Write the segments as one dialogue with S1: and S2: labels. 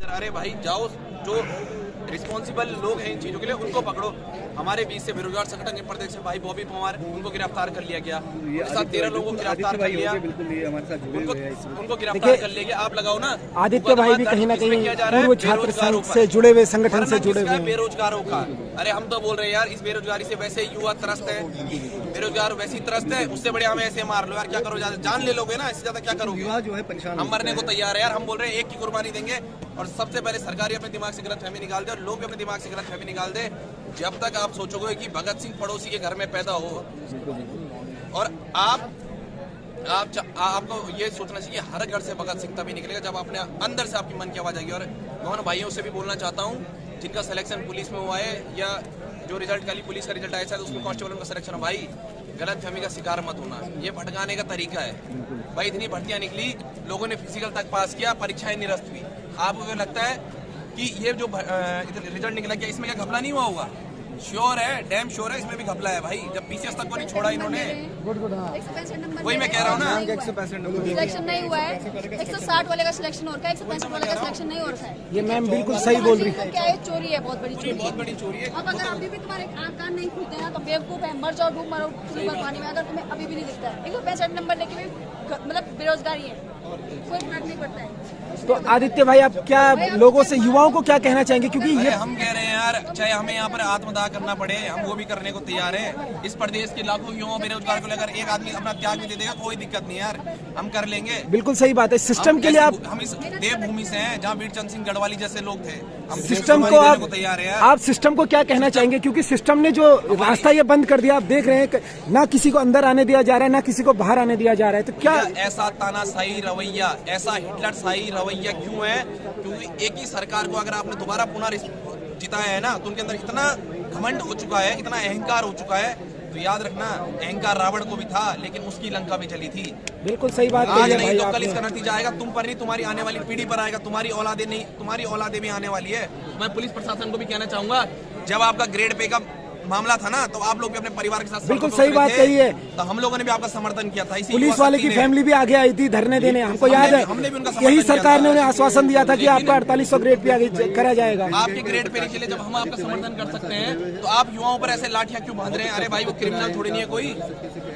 S1: अरे भाई जाओ, जो रिस्पॉन्सिबल लोग हैं इन चीजों के लिए उनको पकड़ो। हमारे बीच से बेरोजगार संगठन के प्रदेश भाई बॉबी पवार, उनको गिरफ्तार कर लिया गया। उनके साथ 13 लोगों को गिरफ्तार कर लिया, उनको गिरफ्तार कर लिया गया। आप लगाओ ना,
S2: आदित्य भाई भी कहीं ना कहीं पूर्व छात्र संघ से जुड़े हुए संगठन से जुड़े हुए
S1: बेरोजगारों का। अरे हम तो बोल रहे हैं यार, इस बेरोजगारी से वैसे युवा त्रस्त है, बेरोजगार वैसे ही त्रस्त है, उससे बड़े हमें ऐसे मार लो यार, क्या करो, जान ले लोगे ना, इससे ज्यादा क्या करोगे।
S3: जो है परेशान,
S1: हम मरने को तैयार है यार। हम बोल रहे हैं एक की कुर्बानी देंगे, और सबसे पहले सरकारी अपने दिमाग से गलतफहमी निकाल दे और लोग भी अपने दिमाग से गलतफहमी निकाल दे। जब तक आप सोचोगे कि भगत सिंह पड़ोसी के घर में पैदा हो, और आपको ये सोचना चाहिए हर घर से भगत सिंह तभी निकलेगा जब अपने अंदर से आपकी मन की आवाज आएगी। और मैं उन भाइयों से भी बोलना चाहता हूँ जिनका सिलेक्शन पुलिस में हुआ है, या जो रिजल्ट कल पुलिस का रिजल्ट आया शायद उसमें कांस्टेबल का सिलेक्शन, भाई गलतफहमी का शिकार मत होना। ये भटकाने का तरीका है भाई। इतनी भर्तियां निकली, लोगों ने फिजिकल तक पास किया, परीक्षाएं निरस्त हुई। आपको लगता है कि ये जो रिजल्ट निकला, क्या इसमें क्या घपला नहीं हुआ होगा? श्योर है, डैम श्योर है, इसमें भी घपला है भाई। जब पीसीएस तक को नहीं छोड़ा इन्होंने, वही मैं कह रहा हूँ ना,
S4: 165 नंबर सिलेक्शन नहीं हुआ है। 160 वाले का सिलेक्शन हो रखा है, 165 वाले का सिलेक्शन नहीं हो रखा है।
S2: ये मैम बिल्कुल सही बोल रही है।
S4: क्या है, चोरी है, बहुत बड़ी चोरी,
S1: बहुत बड़ी चोरी है।
S4: अब अगर अभी भी तुम्हारे कान नहीं खुलते हैं तो बेवकूफ है, मर जाओ, डूब मरो पानी में। अगर तुम्हें अभी भी नहीं दिखता है 165 नंबर लेके भी मतलब बेरोजगारी है, कोई फर्क नहीं पड़ता है।
S2: तो आदित्य भाई, आप क्या लोगों से, युवाओं को क्या कहना चाहेंगे? क्योंकि ये
S1: हम कह रहे हैं यार, चाहे हमें यहाँ पर आत्मदाह करना पड़े, हम वो भी करने को तैयार हैं। इस प्रदेश के लाखों युवाओं बेरोजगार को लेकर एक आदमी अपना त्याग भी दे देगा, कोई दिक्कत नहीं यार, हम कर लेंगे।
S2: बिल्कुल सही बात है। सिस्टम के लिए
S1: हम इस देवभूमि से हैं जहाँ वीरचंद सिंह गढ़वाली जैसे लोग थे। हम
S2: सिस्टम को आप सिस्टम को क्या कहना चाहेंगे? क्योंकि सिस्टम ने जो रास्ता ये बंद कर दिया, आप देख रहे हैं ना किसी को अंदर आने दिया जा रहा है, ना किसी को बाहर आने दिया जा रहा है। तो क्या
S1: ऐसा तानाशाही रवैया, ऐसा हिटलरशाही रवैया क्यों है? क्योंकि एक ही सरकार को अगर आपने दोबारा पुनः जिताया है ना, तो उनके अंदर इतना घमंड हो चुका है, इतना अहंकार हो चुका है। तो याद रखना, अहंकार रावण को भी था, लेकिन उसकी लंका भी चली थी।
S2: बिल्कुल सही बात
S1: आज नहीं तो कल इसका नतीजा आएगा, तुम पर नहीं, तुम्हारी आने वाली पीढ़ी पर आएगा, तुम्हारी औलादे नहीं, तुम्हारी औलादे भी आने वाली है। मैं पुलिस प्रशासन को भी कहना चाहूंगा, जब आपका ग्रेड पे का मामला था ना, तो आप लोग भी अपने परिवार के साथ
S2: बिल्कुल सही बात कही है,
S1: तो हम लोगों ने भी आपका समर्थन किया था।
S2: पुलिस वाले की फैमिली भी आगे आई थी धरने देने, हमको याद है। यही सरकार ने उन्हें आश्वासन दिया था कि आपका 4800 ग्रेड पे आगे करा जाएगा।
S1: आपके ग्रेड पे के लिए जब हम आपका समर्थन कर सकते हैं, तो आप युवाओं पर ऐसे लाठियां क्यों बांध रहे हैं? अरे भाई, वो क्रिमिनल थोड़ी नहीं है कोई।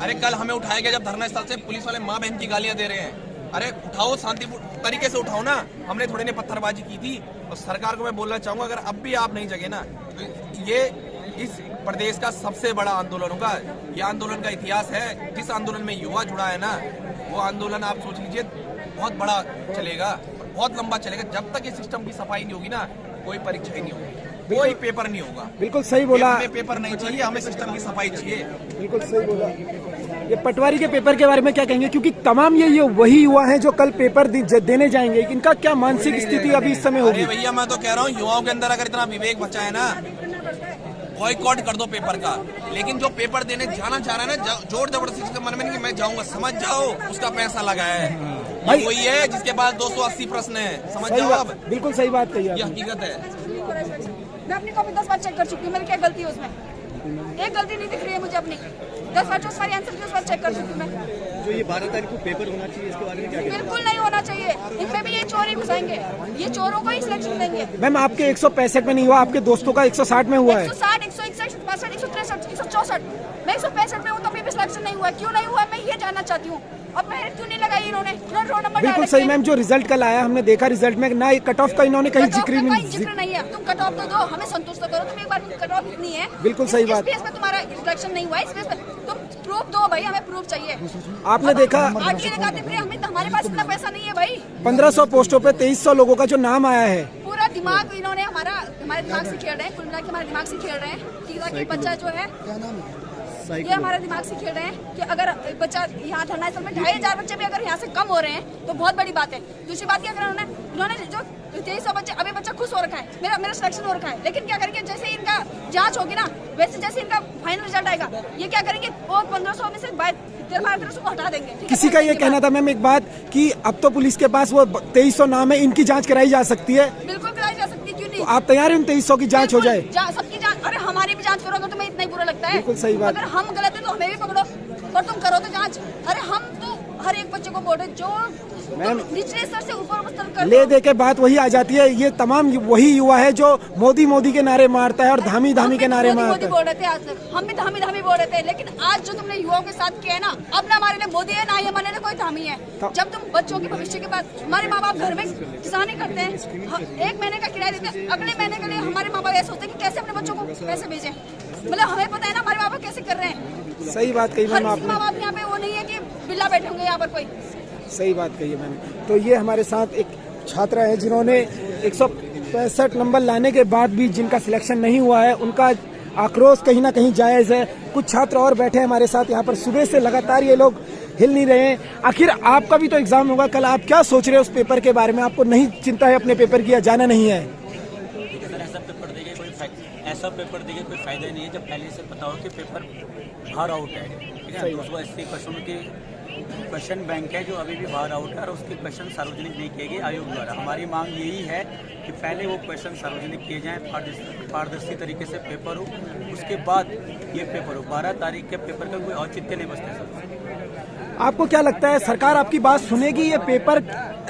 S1: अरे कल हमें उठाया गया जब धरना स्थल से, पुलिस वाले माँ बहन की गालियां दे रहे हैं। अरे उठाओ, शांतिपूर्ण तरीके से उठाओ ना। हमने थोड़ी ने पत्थरबाजी की थी। और सरकार को मैं बोलना चाहूंगा, अगर अब भी आप नहीं जगे ना, तो ये इस प्रदेश का सबसे बड़ा आंदोलन होगा। ये आंदोलन का इतिहास है। जिस आंदोलन में युवा जुड़ा है ना, वो आंदोलन आप सोच लीजिए बहुत बड़ा चलेगा, बहुत लंबा चलेगा। जब तक ये सिस्टम की सफाई नहीं होगी ना, कोई परीक्षा ही नहीं होगी, कोई पेपर नहीं होगा।
S2: बिल्कुल सही बोला।
S1: हमें पेपर नहीं चाहिए, हमें सिस्टम की सफाई चाहिए।
S2: बिल्कुल सही बोला। ये पटवारी के पेपर के बारे में क्या कहेंगे? क्योंकि तमाम ये वही युवा हैं जो कल पेपर देने जाएंगे, इनका क्या मानसिक स्थिति अभी इस समय होगी?
S1: भैया, मैं तो कह रहा हूँ, युवाओं के अंदर अगर इतना विवेक बचा है ना, बॉयकॉट कर दो पेपर का। लेकिन जो पेपर देने जाना चाह रहा है ना, जोर जबरदस्ती उसके मन में नहीं कि मैं जाऊंगा, समझ जाओ उसका पैसा लगा है। ये वही है जिसके पास 280 प्रश्न है, समझ जाओ आप।
S2: बिल्कुल सही बात कही है,
S1: ये हकीकत है।
S4: मैं अपनी कॉपी 10 बार चेक कर चुकी हूँ, मेरी क्या गलती है उसमें? एक गलती नहीं दिख रही है मुझे अपनी। 10 बार जो सारी आंसर 10 बार चेक कर चुकी हूँ मैं।
S3: जो ये 12 तारीख को पेपर होना चाहिए, इसके बारे में क्या?
S4: बिल्कुल नहीं होना चाहिए। इनमें भी ये चोर ही घुसाएंगे, ये चोरों को ही सिलेक्शन देंगे।
S2: मैम, आपके 165 में नहीं हुआ, आपके दोस्तों का 160 में हुआ है।
S4: 160, 161, 162, 163, 164। मैं 165 में हूँ, तभी भी सिलेक्शन नहीं हुआ। क्यों नहीं हुआ, मैं ये जानना चाहती हूँ। अब मैं क्यों नहीं लगाई इन्होंने रोल नंबर?
S2: बिल्कुल सही मैम, जो रिजल्ट कल आया, हमने देखा रिजल्ट में ना कट ऑफ का इन्होंने कहीं जिक्र
S4: नहीं है। तुम कट ऑफ तो दो, हमें संतुष्ट तो करो। तुम एक बार कट ऑफ इतनी है,
S2: बिल्कुल सही बात।
S4: इस पे तुम्हारा सिलेक्शन नहीं हुआ, इस पे तुम प्रूफ दो भाई, हमें प्रूफ चाहिए।
S2: आपने देखा
S4: आरटीए लगाते फिर हमारे पास इतना पैसा नहीं है भाई।
S2: 1500 पोस्टों पे 2300 लोगों का जो नाम आया है।
S4: पूरा दिमाग इन्होंने हमारे दिमाग से खेल रहे हैं, कुल मिला के हमारे दिमाग से खेल रहे हैं कि बच्चा जो है, ये हमारे दिमाग से खेल रहे हैं कि अगर बच्चा यहाँ धरना स्थल में 2500 बच्चे भी अगर यहाँ से कम हो रहे हैं तो बहुत बड़ी बात है। दूसरी बात क्या अगर इन्होंने जो 2300 बच्चे, अभी बच्चा खुश हो रखा है, मेरा सिलेक्शन हो रखा है, लेकिन क्या करेंगे, जैसे इनका जांच होगी ना, वैसे जैसे इनका फाइनल रिजल्ट आएगा, ये क्या करेंगे, वो 1500 में से 1300 को हटा देंगे।
S2: किसी का ये कहना था मैम एक बात कि अब तो पुलिस के पास वो 2300 नाम है, इनकी जाँच कराई जा सकती है।
S4: बिल्कुल कराई जा सकती है, क्यों नहीं?
S2: तो आप तैयार हैं उन 2300 की जाँच हो जाए?
S4: सबकी जाँच, अरे हमारी भी जाँच करोगे तुम्हें इतना ही बुरा लगता है?
S2: बिल्कुल सही बात।
S4: अगर हम गलत है तो हमें भी पकड़ो और तुम करो तो जाँच। अरे हम तो हर एक बच्चे को बोल रहे जो निचले स्तर से ऊपर स्तर कर
S2: ले दे के बात वही आ जाती है। ये तमाम वही युवा है जो मोदी मोदी के नारे मारता है और धामी धामी के नारे मारता है।
S4: बोल रहे थे आज तक, हम भी धामी धामी बोल रहे थे, लेकिन आज जो तुमने युवाओं के साथ किया है ना, अब ना हमारे लिए मोदी है ना ही हमारे लिए कोई धामी है। जब तुम बच्चों के भविष्य के बाद, हमारे माँ बाप घर में किसानी करते हैं, 1 महीने का किराया देते हैं, अगले महीने के लिए हमारे माँ बाप ऐसे सोचते हैं कि कैसे अपने बच्चों को पैसे भेजें। मतलब हमें पता है ना हमारे माँ बाप कैसे कर रहे हैं।
S2: सही बात कही मैम आपने।
S4: माँ बाप यहाँ पे वो नहीं है कि बिल्ला बैठे होंगे यहाँ पर कोई।
S2: सही बात कही है मैंने। तो ये हमारे साथ एक छात्रा है जिन्होंने 165 नंबर लाने के बाद भी जिनका सिलेक्शन नहीं हुआ है, उनका आक्रोश कहीं ना कहीं जायज है। कुछ छात्र और बैठे हैं हमारे साथ यहाँ पर, सुबह से लगातार ये लोग हिल नहीं रहे हैं। आखिर आपका भी तो एग्जाम होगा कल, आप क्या सोच रहे हो उस पेपर के बारे में? आपको नहीं चिंता है अपने पेपर की या जाना नहीं है?
S5: ऐसा पेपर देंगे कोई फायदा नहीं है जब पहले से पता हो कि पेपर बाहर आउट है। ठीक है, उसको 80 क्वेश्चन की क्वेश्चन बैंक है जो अभी भी बाहर आउट है और उसके क्वेश्चन सार्वजनिक नहीं किए गए आयोग द्वारा। हमारी मांग यही है कि पहले वो क्वेश्चन सार्वजनिक किए जाएं, पारदर्शी तरीके से पेपर हो, उसके बाद ये पेपर हो। 12 तारीख के पेपर का कोई औचित्य नहीं बचता सर।
S2: आपको क्या लगता है सरकार आपकी बात सुनेगी? ये पेपर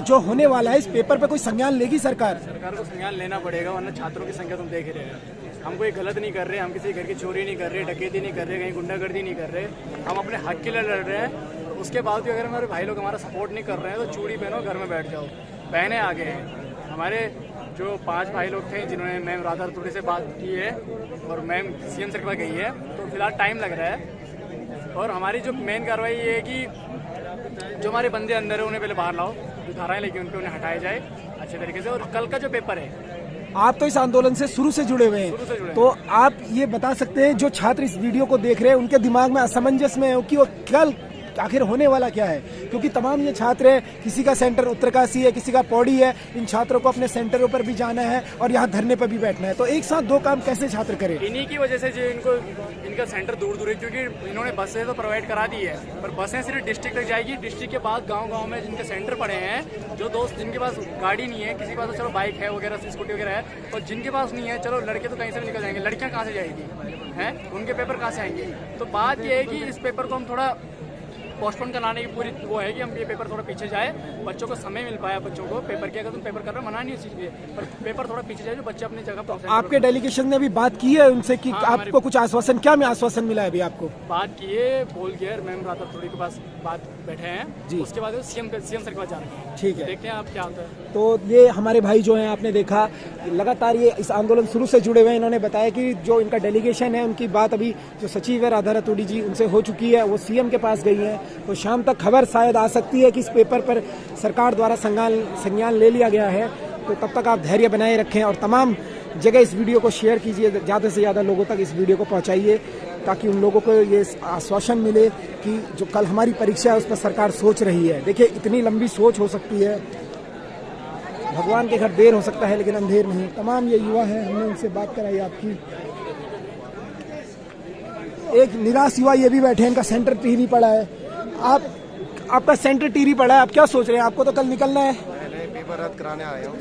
S2: जो होने वाला है, इस पेपर पे कोई संज्ञान लेगी सरकार?
S6: सरकार को संज्ञान लेना पड़ेगा, वरना छात्रों की संख्या तुम देख ही रहे हो। हम कोई गलत नहीं कर रहे, हम किसी घर की चोरी नहीं कर रहे, डकैती नहीं कर रहे, कहीं गुंडागर्दी नहीं कर रहे, हम अपने हक के लिए लड़ रहे हैं। उसके बावजूद अगर हमारे भाई लोग हमारा सपोर्ट नहीं कर रहे हैं तो चूड़ी पहनो, घर में बैठ जाओ। बहनें आगे हैं, हमारे जो 5 भाई लोग थे जिन्होंने मैम राधा रतूड़ी से बात की है और मैम सीएम सर के पास गई है, तो फिलहाल टाइम लग रहा है। और हमारी जो मेन कार्रवाई ये है कि जो हमारे बंदे अंदर है उन्हें पहले बाहर लाओ, जो धाराएं लेके उनको उन्हें हटाया जाए अच्छे तरीके से। और कल का जो पेपर है,
S2: आप तो इस आंदोलन से शुरू से जुड़े हुए हैं, तो आप ये बता सकते हैं जो छात्र इस वीडियो को देख रहे हैं उनके दिमाग में असमंजस में है कि वो कल आखिर होने वाला क्या है? क्योंकि तमाम ये छात्र हैं, किसी का सेंटर उत्तरकाशी है, किसी का पौड़ी है, इन छात्रों को अपने सेंटरों पर भी जाना है और यहाँ धरने पर भी बैठना है। तो एक साथ 2 काम कैसे छात्र करें?
S6: इन्हीं की वजह से जो इनका सेंटर दूर दूर है, क्योंकि इन्होंने बसें तो प्रोवाइड करा दी है, पर बसें सिर्फ डिस्ट्रिक्ट तक जाएगी। डिस्ट्रिक्ट के बाद गाँव में जिनके सेंटर पड़े हैं, जो दोस्त जिनके पास गाड़ी नहीं है, किसी के पास तो चलो बाइक है वगैरह, स्कूटी वगैरह है, और जिनके पास नहीं है, चलो लड़के तो कहीं से भी निकल जाएंगे, लड़कियाँ कहाँ से जाएगी हैं, उनके पेपर कहाँ से आएंगे? तो बात यह है कि इस पेपर को हम थोड़ा पोस्टपोन कराने की पूरी वो है कि हम ये पेपर थोड़ा पीछे जाए, बच्चों को समय मिल पाया, बच्चों को पेपर की, अगर तुम पेपर कर रहे हो मना नहीं है चीज़ पे, पर पेपर थोड़ा पीछे जाए जो बच्चे अपनी जगह पर।
S2: आपके डेलीगेशन ने भी बात की है उनसे कि आपको कुछ आश्वासन, क्या में आश्वासन मिला है अभी आपको?
S6: बात की है, बोल के मैम राधा रतूड़ी के पास बात बैठे हैं जी, उसके बाद सीएम सर के पास जा रहे हैं।
S2: ठीक है,
S6: देखते हैं आप क्या होता है।
S2: तो ये हमारे भाई जो हैं, आपने देखा लगातार ये इस आंदोलन शुरू से जुड़े हुए हैं। इन्होंने बताया कि जो इनका डेलीगेशन है उनकी बात अभी जो सचिव है राधा रतूड़ी जी, उनसे हो चुकी है, वो सीएम के पास गई हैं, तो शाम तक खबर शायद आ सकती है कि इस पेपर पर सरकार द्वारा संज्ञान ले लिया गया है। तो तब तक आप धैर्य बनाए रखें और तमाम जगह इस वीडियो को शेयर कीजिए, ज़्यादा से ज़्यादा लोगों तक इस वीडियो को पहुंचाइए, ताकि उन लोगों को ये आश्वासन मिले कि जो कल हमारी परीक्षा है उस पर सरकार सोच रही है। देखिए, इतनी लंबी सोच हो सकती है, भगवान के घर देर हो सकता है लेकिन अंधेर नहीं। तमाम ये युवा है, हमने उनसे बात कराई आपकी। एक निराश युवा ये भी बैठे हैं, इनका सेंटर टिहरी पड़ा है। आपका सेंटर टिहरी पड़ा है, आप क्या सोच रहे हैं? आपको तो कल निकलना है।
S7: पेपर रद्द कराने आए हो,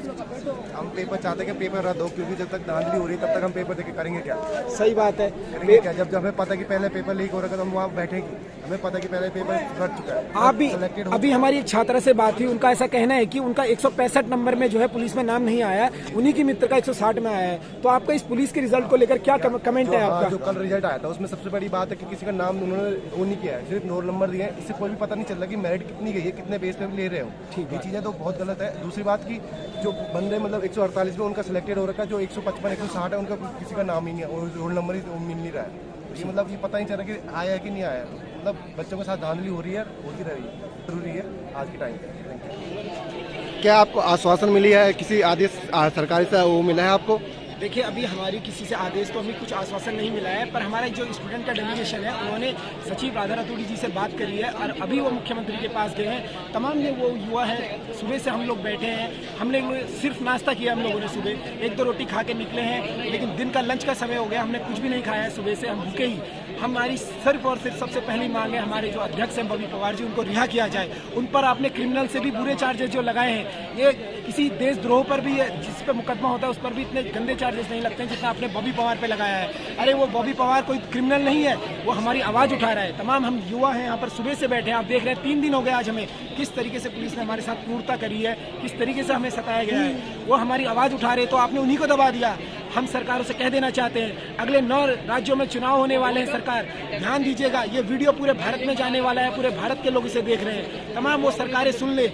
S7: हम पेपर चाहते हैं कि पेपर रद्द हो, क्योंकि जब तक धांधली हो रही है तब तक हम पेपर देके करेंगे क्या?
S2: सही बात है,
S7: करेंगे क्या? जब हमें पता है कि पहले पेपर लीक हो रहा है तो हम वहाँ बैठेंगे, हमें पता है कि पहले पेपर रद्द चुका है।
S2: आप भी अभी हमारी एक छात्रा से बात हुई, उनका ऐसा कहना है कि उनका 165 नंबर में जो है पुलिस में नाम नहीं आया, उन्हीं की मित्र का 160 में आया है। तो आपका इस पुलिस के रिजल्ट को लेकर क्या कमेंट है आपका?
S7: जो कल रिजल्ट आया था उसमें सबसे बड़ी बात है कि किसी का नाम उन्होंने वो नहीं किया है, सिर्फ रोल नंबर दिए हैं। इससे कोई भी पता नहीं चल रहा कि मेरिट कितनी गई है, कितने बेस पे ले रहे हो। ठीक, ये चीज़ें तो बहुत गलत है। दूसरी बात की जो बंदे मतलब 148 में उनका सिलेक्टेड हो रखा है, जो 155 160 है उनका किसी का नाम ही नहीं है, रोल नंबर ही मिल नहीं रहा है। ये मतलब ये पता नहीं चल रहा कि आया है कि नहीं आया। मतलब बच्चों के साथ धांधली हो रही है, होती रही है, जरूरी है आज के टाइम पे। क्या आपको आश्वासन मिली है, किसी आदेश सरकारी से वो मिला है आपको?
S2: देखिए, अभी हमारी किसी से आदेश तो हमें कुछ आश्वासन नहीं मिला है, पर हमारा जो स्टूडेंट का डेलीगेशन है उन्होंने सचिव राधा रतूड़ी जी से बात करी है और अभी वो मुख्यमंत्री के पास गए हैं। तमाम ये वो युवा है, सुबह से हम लोग बैठे हैं, हमने सिर्फ नाश्ता किया, हम लोगों ने सुबह 1-2 रोटी खा के निकले हैं, लेकिन दिन का लंच का समय हो गया, हमने कुछ भी नहीं खाया है सुबह से, हम भूखे ही। हमारी सिर्फ और सिर्फ सबसे पहली मांग है, हमारे जो अध्यक्ष हैं बॉबी पवार जी, उनको रिहा किया जाए। उन पर आपने क्रिमिनल से भी बुरे चार्जेस जो लगाए हैं, ये किसी देशद्रोह पर भी जिस पे मुकदमा होता है उस पर भी इतने गंदे चार्जेस नहीं लगते हैं जितना आपने बॉबी पवार पे लगाया है। अरे वो बॉबी पवार कोई क्रिमिनल नहीं है, वो हमारी आवाज़ उठा रहा है। तमाम हम युवा हैं यहाँ पर, सुबह से बैठे हैं, आप देख रहे हैं 3 दिन हो गए आज हमें किस तरीके से पुलिस ने हमारे साथ क्रूरता करी है, किस तरीके से हमें सताया गया है। वो हमारी आवाज़ उठा रहे तो आपने उन्हीं को दबा दिया। हम सरकारों से कह देना चाहते हैं, अगले 9 राज्यों में चुनाव होने वाले हैं, सरकार ध्यान दीजिएगा। ये वीडियो पूरे भारत में जाने वाला है, पूरे भारत के लोग इसे देख रहे हैं। तमाम वो सरकारें सुन ले,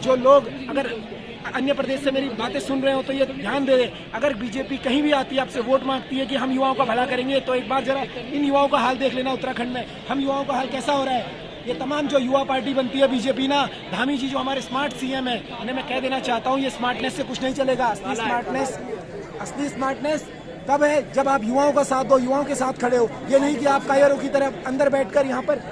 S2: जो लोग अगर अन्य प्रदेश से मेरी बातें सुन रहे हो तो ये ध्यान दे दें। अगर बीजेपी कहीं भी आती है, आपसे वोट मांगती है कि हम युवाओं का भला करेंगे, तो एक बार जरा इन युवाओं का हाल देख लेना। उत्तराखंड में हम युवाओं का हाल कैसा हो रहा है। ये तमाम जो युवा पार्टी बनती है बीजेपी ना, धामी जी जो हमारे स्मार्ट सीएम है, उन्हें मैं कह देना चाहता हूँ, ये स्मार्टनेस से कुछ नहीं चलेगा। असली स्मार्टनेस तब है जब आप युवाओं का साथ दो, युवाओं के साथ खड़े हो। ये नहीं कि आप कायरों की तरह अंदर बैठकर यहाँ पर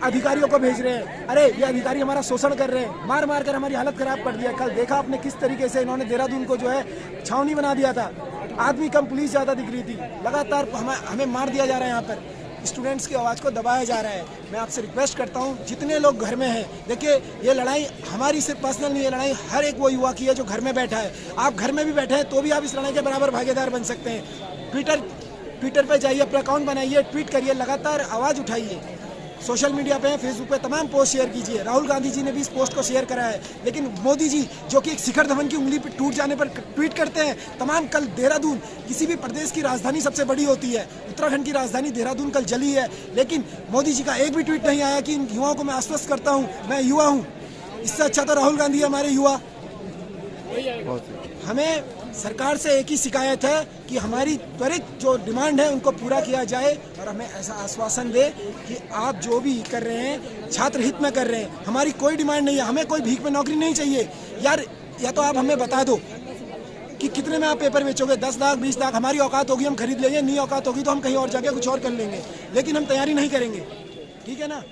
S2: अधिकारियों को भेज रहे हैं। अरे ये अधिकारी हमारा शोषण कर रहे हैं, मार मार कर हमारी हालत खराब कर दिया। कल देखा आपने किस तरीके से इन्होंने देहरादून को जो है छावनी बना दिया था। आदमी कम पुलिस ज्यादा दिख रही थी। लगातार हमें मार दिया जा रहा है। यहाँ पर स्टूडेंट्स की आवाज़ को दबाया जा रहा है। मैं आपसे रिक्वेस्ट करता हूँ, जितने लोग घर में हैं, देखिए ये लड़ाई हमारी सिर्फ पर्सनल नहीं है, लड़ाई हर एक वो युवा की है जो घर में बैठा है। आप घर में भी बैठे हैं तो भी आप इस लड़ाई के बराबर भागीदार बन सकते हैं। ट्विटर पे जाइए, अपना अकाउंट बनाइए, ट्वीट करिए, लगातार आवाज़ उठाइए। सोशल मीडिया पे, फेसबुक पे तमाम पोस्ट शेयर कीजिए। राहुल गांधी जी ने भी इस पोस्ट को शेयर करा है, लेकिन मोदी जी जो कि एक शिखर धवन की उंगली पे टूट जाने पर ट्वीट करते हैं तमाम। कल देहरादून, किसी भी प्रदेश की राजधानी सबसे बड़ी होती है, उत्तराखंड की राजधानी देहरादून कल जली है, लेकिन मोदी जी का एक भी ट्वीट नहीं आया कि इन युवाओं को मैं आश्वस्त करता हूँ, मैं युवा हूँ। इससे अच्छा तो राहुल गांधी है हमारे युवा। हमें सरकार से एक ही शिकायत है कि हमारी त्वरित जो डिमांड है उनको पूरा किया जाए, और हमें ऐसा आश्वासन दे कि आप जो भी कर रहे हैं छात्र हित में कर रहे हैं। हमारी कोई डिमांड नहीं है, हमें कोई भीख में नौकरी नहीं चाहिए यार। या तो आप हमें बता दो कि कितने में आप पेपर बेचोगे, 10 लाख 20 लाख, हमारी औकात होगी हम खरीद लेंगे, नहीं औकात होगी तो हम कहीं और जाके कुछ और कर लेंगे, लेकिन हम तैयारी नहीं करेंगे। ठीक है ना।